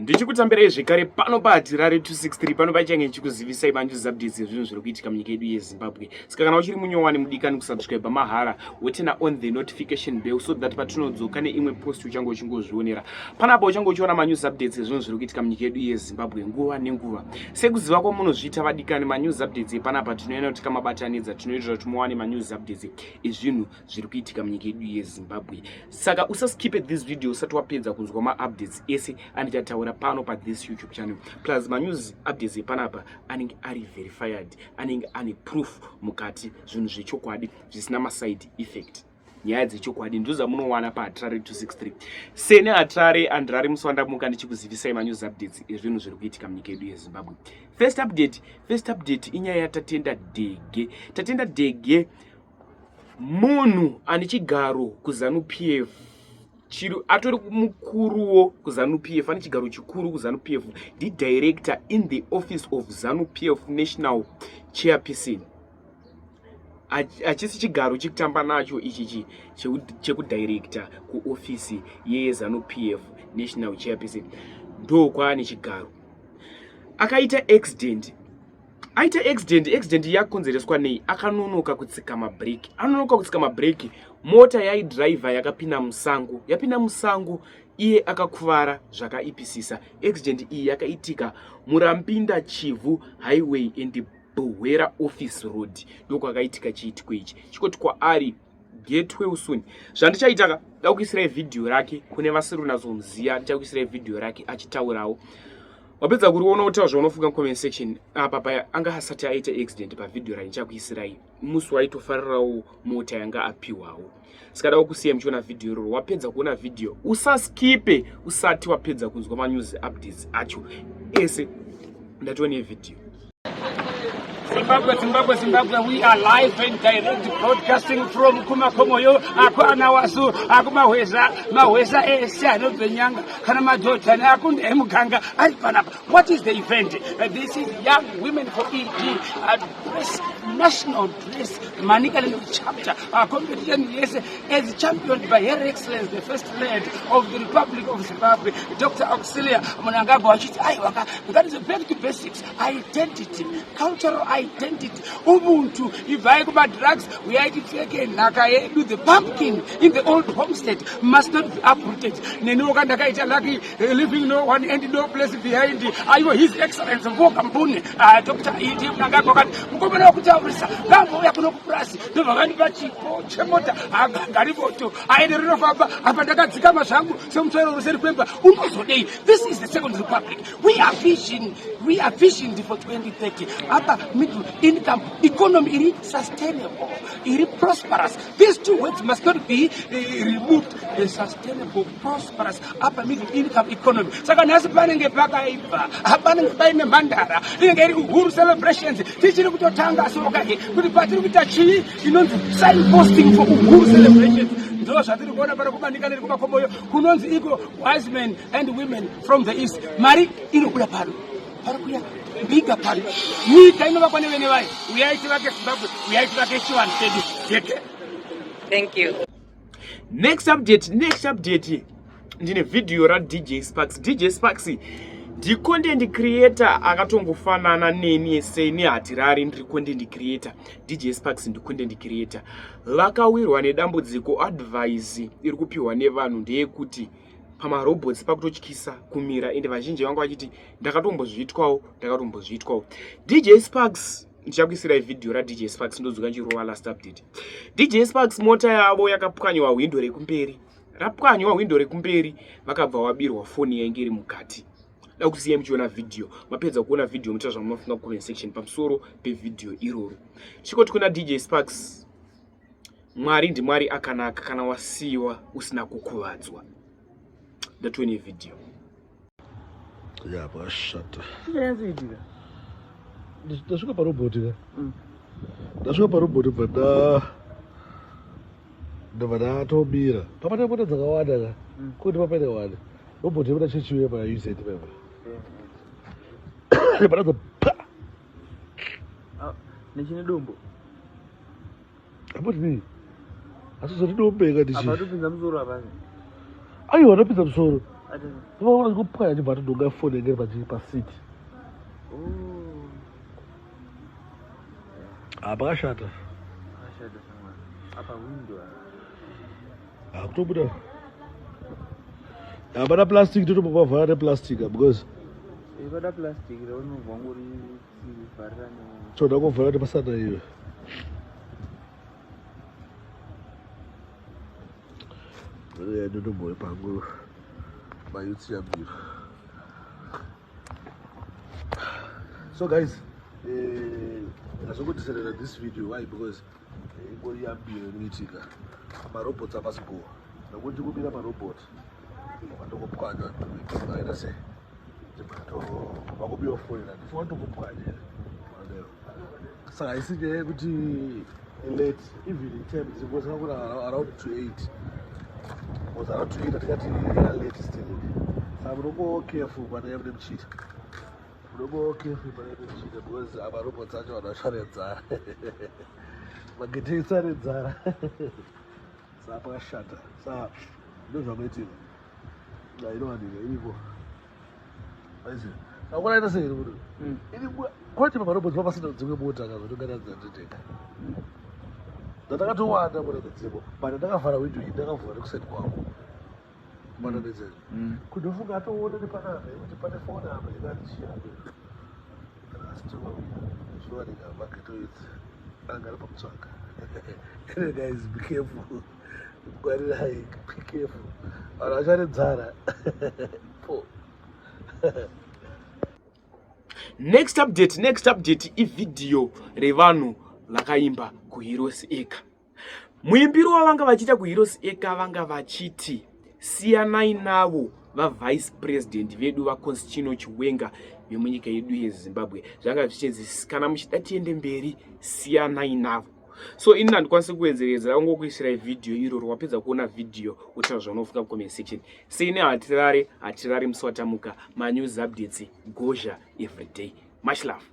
Ndichikutambirai zvekare pano paHatirare 263 pano pachange chikuzivisai news updates yezvinhu zviri kuitika munyika yedu yeZimbabwe. Saka kana uchiri munyowani mudikani kusubscribe mahara wotina on the notification bell so that patinodzoka neimwe post uchange uchingozvionera. Panapo uchange uchiona news updates yezvinhu zviri kuitika munyika yedu yeZimbabwe nguva nenguva. Sekuziva kwamunozviita vadikani news updates panapa tinoona kuti kamabatanidza tinoita kuti muwane news updates ezvinhu zviri kuitika munyika yedu yeZimbabwe. Saka usaskipe this video usati wapedza kunzwa updates ese anditaura pano pa this YouTube channel. Plus news updates panapa anenge ari verified, anenge ane proof mukati zvinhu zvechokwadi zvisina maside effect. Nyaya dzechokwadi ndizo munowana paHatirare 263. Sene Hatirare andrari muswanda muka ndichikuzivisai news updates ezvinhu zviri kuitika munyika yedu yeZimbabwe. First update inyaya yaTatenda Dege. Tatenda Dege munhu ane chigaro kuZANU-PF. Atori mukuruwo kuZANU-PF, ane chigaro chikuru kuZANU-PF, the director in the office of ZANU-PF national chairperson. Achisi chigaro chekutamba nacho ichichi chekudirector kuofisi yeZANU-PF national chairperson. Ndo kwaane chigaro. Akaita accident. Accident yakonzereswa nei? Akanonoka kutsika mabreki. Anonoka kutsika mabreki. Mota yaidriver yakapinda musango. Iye akakuvara zvakaipisisa. Accident iyi yakaitika Murampinda Chivu Highway and Bwera Office Road. Ndoko akaitika chiitiko ichi. Chikoti kwaari Gateway Usuni. Zvandichaita ndakuisirai video rake kune vasiri kunazomziya, ndichakuisirai video rake achitaurawo. Wapedza kuriona kuti zvaunofunga comment section apa paya anga asati aita accident pa video randichakuisirai. Musi waitofarirawo mota yanga apiwawo. Sikada kusiya mchiona video iroro. Wapedza kuona video usaskipe usati wapedza kunzwa news updates acho ese ndatione video. Zimbabwe, we are live and direct broadcasting from Kumakomoyo, Akwana Wasu, Mahweza ese anobvenyanga kana madhodha neakunde emuganga ari panapa. What is the event? This is Young Women for ED dress, national dress Manikalelo chapter competition yes as championed by Her Excellency the First Lady of the Republic of Zimbabwe, Dr. Auxilia Mnangagwa. That is back to basics, identity, cultural identity. Ubuntu, if I go by drugs, we are taking Nakaye, the pumpkin in the old homestead must not be uprooted. Nenoga Nakaita Laki, leaving no one and no place behind. His Excellency Vokampuni, Dr. E.T. Nagagokan, Governor of Javrisa, Gambo Yakunoprasi, the Vagani Chemota, Gariboto, I don't know about Zikama Shangu, some sort of remember. This is the Second Republic. We are fishing for 2030. Upper middle income economy is sustainable, it is prosperous. These two words must not be removed. A sustainable, prosperous upper middle income economy. Sakanasi panenge pakaipa, apanenge paine mandara, ingeri uhuru celebrations. Tichiri kutotanga sokaje, kuti patiri kuita chii inonzi signposting for uhuru celebrations. Ndo zvatiri kuona para kumanika nekumakomoyo kunonzi iko wise men and women from the east. Mari inokuda pano. Parakuya bigger party. Nyika inovakwa nevene vayo. Uyaiti vake Zimbabwe, uyaiti vake Chiwanted. Thank you. Next update. Ndine video ra DJ Sparks. DJ Sparks ndi content creator akatongofanana neni ese ni Hatirare ndiri content creator. DJ Sparks ndi content creator. Vakawirwa nedambudziko advice iri kupiwa nevanhu ndeyekuti pamarobots pakutotyisa kumira ende vazhinji vangu vachiti ndakatombozviitwawo. DJ Sparks ndichakuisirai video ra DJ Sparks ndodzoka nchirowa last update. DJ Sparks mota yavo yakapwanywa window rekumberi. Rapwanywa window rekumberi vakabva wabirwa foni yainge iri mukati. Ndakusiya mchiona video. Mapedza kuona video mutazva munofunga comment section pamusoro pevideo iroro. Chikoti kuna DJ Sparks, Mwari ndi Mwari akanaka kana wasiwa usina kukuvadzwa. Ndatuone video. Ya bashata. Yazidika. Ndashuka paroboti ka. Ndashuka paroboti bada. Ndavada tobira. Papata pota dzakawanda ka. Kuti papete wale. Roboti yona chichiwe pa use it baba. Bada pa. Nechine dombo. Aboti ni. Asizoti dombe ka dishi. Abatu pinza mzoro abanye. Ayo wanapita msoro. Unoona kupwanya achibva atodonga foni yangeri pasiti. Pakashata. Kutobuda. Hapana plastic totopavhara neplastic because ivada plastic raunobva ngori vharira toda kuvhara nepasana iyo. Ndonomboe pangu mayuts yambiro. So guys, as we decided this video, why? Because ngori yambiro inoitika. Marobots apasipo. Nakuti kubira marobot. Watokupwanya tunaenda se. Jibato wakubiwa phone na phone tukupwanya. Saka isije kuti late evening time zimboza kuna around 2:08. Was around 2:08 atikati late still. Saka munogo careful pana yamne mchita. Munogo careful pana yamne mchita because amarobots acho anasharedza. Magete isaredzara. Saka pakashata. Saka ndozvamaitira. Ndairowanira iripo. Aisi. Akuraita sei kuti? Iripo. Kwati marobots papasina dzimwe mota akazotogara dzatoteka. Ndatakatowanda mota dzipo. Bana ndakavhara window iyi ndakavhura kuseti kwangu. Mana ndeze. Kundofunga atoona nepanapa kuti pane foni apa ingatichira. Zvinowanika magetoids angari pakutsvaga. Guys, be careful. Gwarirai, be careful. Vanhu vacharedzara. Next update ividhiyo revanhu vakaimba kuHeroes Eka. Muimbiro wavanga vachiita kuHeroes Eka vanga vachiti siyanai navo vavice president vedu vaConstantino Chiwenga vemunyika yedu yeZimbabwe. Zvanga zvichinzi kana muchida tiende mberi siyanai navo. So ini handikwanisi kuwedzeredza ngokuisira video iroro. Wapedza kuona video utaura zvaunofunga mucomment section. Seine hatirare musi watamuka. Manews updates Gozha everyday. Much love.